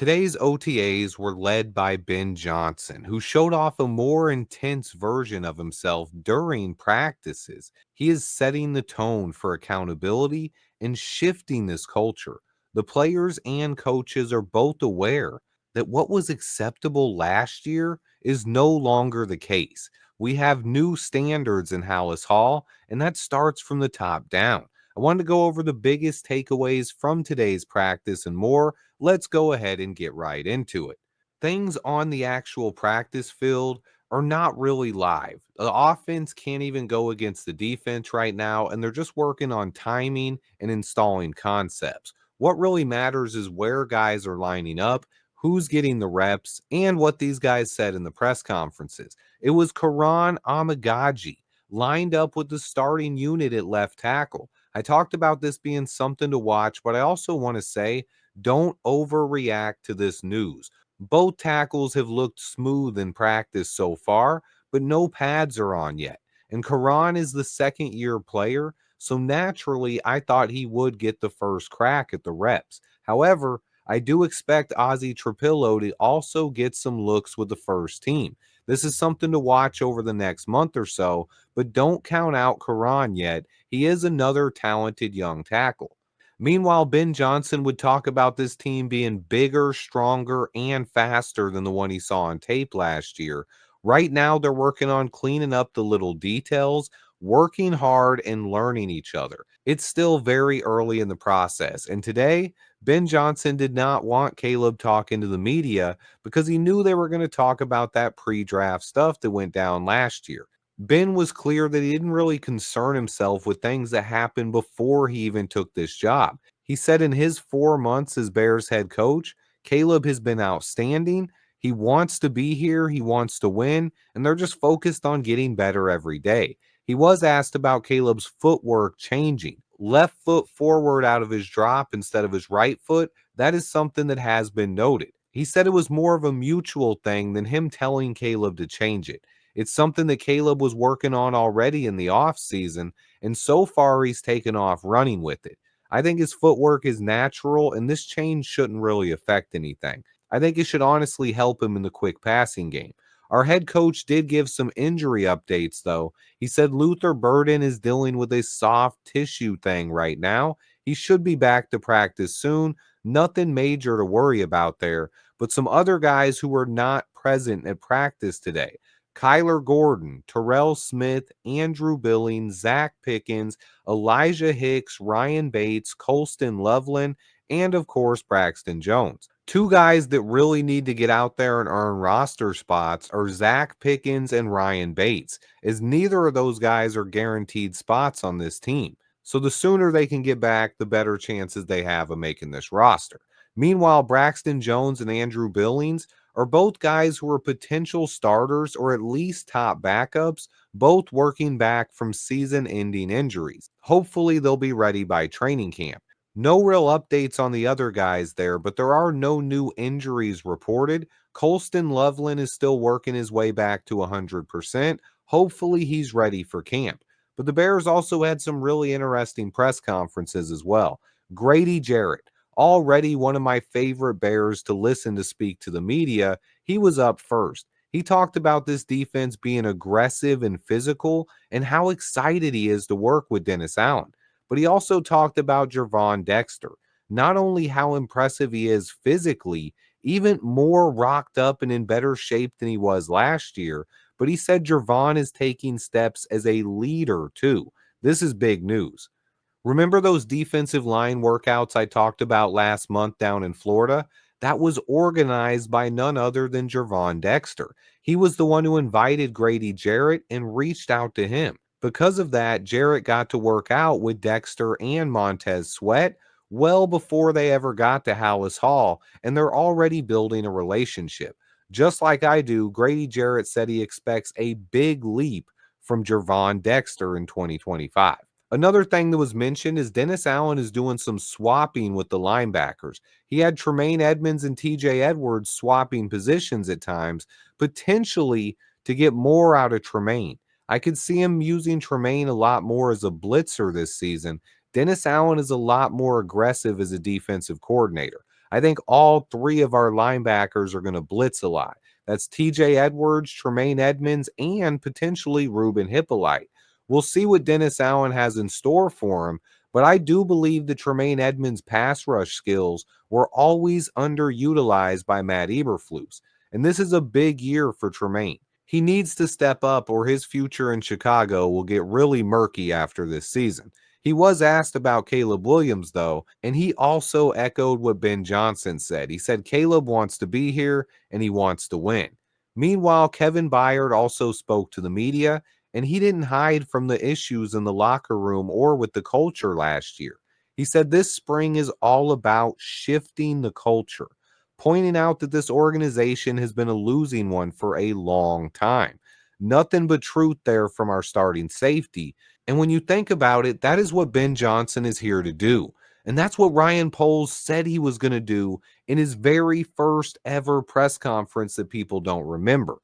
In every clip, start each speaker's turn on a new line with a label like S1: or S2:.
S1: Today's OTAs were led by Ben Johnson, who showed off a more intense version of himself during practices. He is setting the tone for accountability and shifting this culture. The players and coaches are both aware that what was acceptable last year is no longer the case. We have new standards in Hallis Hall, and that starts from the top down. I wanted to go over the biggest takeaways from today's practice and more. Let's go ahead and get right into it. Things on the actual practice field are not really live. The offense can't even go against the defense right now, and they're just working on timing and installing concepts. What really matters is where guys are lining up, who's getting the reps, and what these guys said in the press conferences. It was Kiran Amegadjie lined up with the starting unit at left tackle. I talked about this being something to watch, but I also want to say don't overreact to this news. Both tackles have looked smooth in practice so far, but no pads are on yet. And Karan is the second-year player, so naturally I thought he would get the first crack at the reps. However, I do expect Ozzy Trapillo to also get some looks with the first team. This is something to watch over the next month or so, but don't count out Karan yet. He is another talented young tackle. Meanwhile, Ben Johnson would talk about this team being bigger, stronger, and faster than the one he saw on tape last year. Right now, they're working on cleaning up the little details, working hard, and learning each other. It's still very early in the process. And today, Ben Johnson did not want Caleb talking to the media because he knew they were going to talk about that pre draft stuff that went down last year. Ben was clear that he didn't really concern himself with things that happened before he even took this job. He said in his 4 months as Bears head coach, Caleb has been outstanding. He wants to be here, he wants to win, and they're just focused on getting better every day. He was asked about Caleb's footwork changing. Left foot forward out of his drop instead of his right foot. That is something that has been noted. He said it was more of a mutual thing than him telling Caleb to change it. It's something that Caleb was working on already in the offseason, and so far he's taken off running with it. I think his footwork is natural, and this change shouldn't really affect anything. I think it should honestly help him in the quick passing game. Our head coach did give some injury updates, though. He said Luther Burden is dealing with a soft tissue thing right now. He should be back to practice soon. Nothing major to worry about there, but some other guys who were not present at practice today. Kyler Gordon, Terrell Smith, Andrew Billings, Zach Pickens, Elijah Hicks, Ryan Bates, Colston Loveland, and of course, Braxton Jones. Two guys that really need to get out there and earn roster spots are Zach Pickens and Ryan Bates, as neither of those guys are guaranteed spots on this team. So the sooner they can get back, the better chances they have of making this roster. Meanwhile, Braxton Jones and Andrew Billings are both guys who are potential starters or at least top backups, both working back from season ending injuries. Hopefully, they'll be ready by training camp. No real updates on the other guys there, but there are no new injuries reported. Colston Loveland is still working his way back to 100%. Hopefully, he's ready for camp. But the Bears also had some really interesting press conferences as well. Grady Jarrett, already one of my favorite Bears to listen to speak to the media, he was up first. He talked about this defense being aggressive and physical and how excited he is to work with Dennis Allen. But he also talked about Gervon Dexter, not only how impressive he is physically, even more rocked up and in better shape than he was last year, but he said Gervon is taking steps as a leader too. This is big news. Remember those defensive line workouts I talked about last month down in Florida? That was organized by none other than Gervon Dexter. He was the one who invited Grady Jarrett and reached out to him. Because of that, Jarrett got to work out with Dexter and Montez Sweat well before they ever got to Hallis Hall, and they're already building a relationship. Just like I do, Grady Jarrett said he expects a big leap from Gervon Dexter in 2025. Another thing that was mentioned is Dennis Allen is doing some swapping with the linebackers. He had Tremaine Edmonds and TJ Edwards swapping positions at times, potentially to get more out of Tremaine. I could see him using Tremaine a lot more as a blitzer this season. Dennis Allen is a lot more aggressive as a defensive coordinator. I think all three of our linebackers are going to blitz a lot. That's TJ Edwards, Tremaine Edmonds, and potentially Ruben Hippolyte. We'll see what Dennis Allen has in store for him, but I do believe the Tremaine Edmonds pass rush skills were always underutilized by Matt Eberflus. And this is a big year for Tremaine. He needs to step up or his future in Chicago will get really murky after this season. He was asked about Caleb Williams, though, and he also echoed what Ben Johnson said. He said Caleb wants to be here and he wants to win. Meanwhile, Kevin Byard also spoke to the media, and he didn't hide from the issues in the locker room or with the culture last year. He said this spring is all about shifting the culture, pointing out that this organization has been a losing one for a long time. Nothing but truth there from our starting safety. And when you think about it, that is what Ben Johnson is here to do. And that's what Ryan Poles said he was going to do in his very first ever press conference that people don't remember.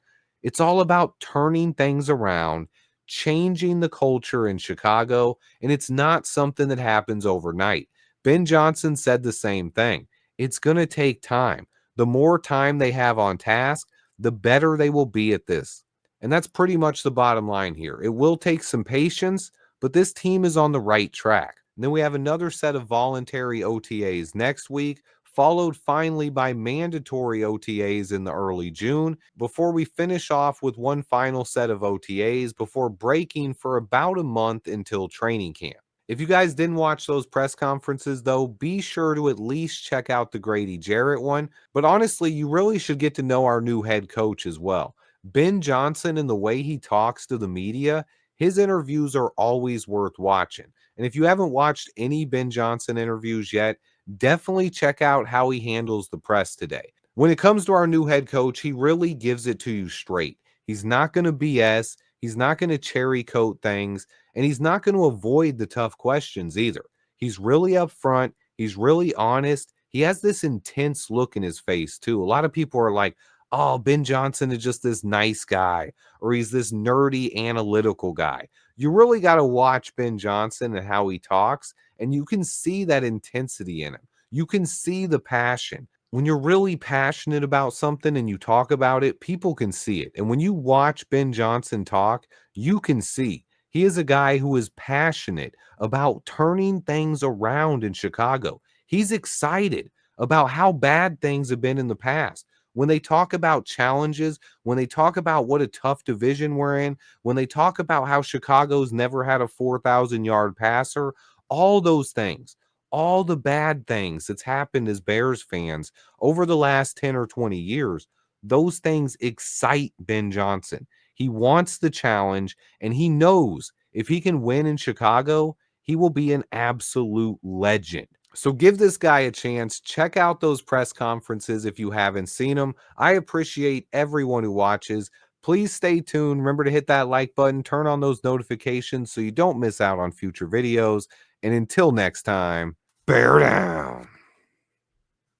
S1: It's all about turning things around, changing the culture in Chicago, and it's not something that happens overnight. Ben Johnson said the same thing. It's going to take time. The more time they have on task, the better they will be at this. And that's pretty much the bottom line here. It will take some patience, but this team is on the right track. And then we have another set of voluntary OTAs next week, followed finally by mandatory OTAs in the early June, before we finish off with one final set of OTAs before breaking for about a month until training camp. If you guys didn't watch those press conferences, though, be sure to at least check out the Grady Jarrett one. But honestly, you really should get to know our new head coach as well. Ben Johnson and the way he talks to the media, his interviews are always worth watching. And if you haven't watched any Ben Johnson interviews yet, definitely check out how he handles the press today. When it comes to our new head coach, he really gives it to you straight. He's not going to BS. He's not going to cherry coat things, and he's not going to avoid the tough questions either. He's really upfront. He's really honest. He has this intense look in his face, too. A lot of people are like, oh, Ben Johnson is just this nice guy, or he's this nerdy analytical guy. You really got to watch Ben Johnson and how he talks, and you can see that intensity in him. You can see the passion. When you're really passionate about something and you talk about it, people can see it. And when you watch Ben Johnson talk, you can see he is a guy who is passionate about turning things around in Chicago. He's excited about how bad things have been in the past. When they talk about challenges, when they talk about what a tough division we're in, when they talk about how Chicago's never had a 4,000-yard passer, all those things, all the bad things that's happened as Bears fans over the last 10 or 20 years, those things excite Ben Johnson. He wants the challenge, and he knows if he can win in Chicago, he will be an absolute legend. So give this guy a chance. Check out those press conferences if you haven't seen them. I appreciate everyone who watches. Please stay tuned. Remember to hit that like button, turn on those notifications so you don't miss out on future videos. And until next time, bear down.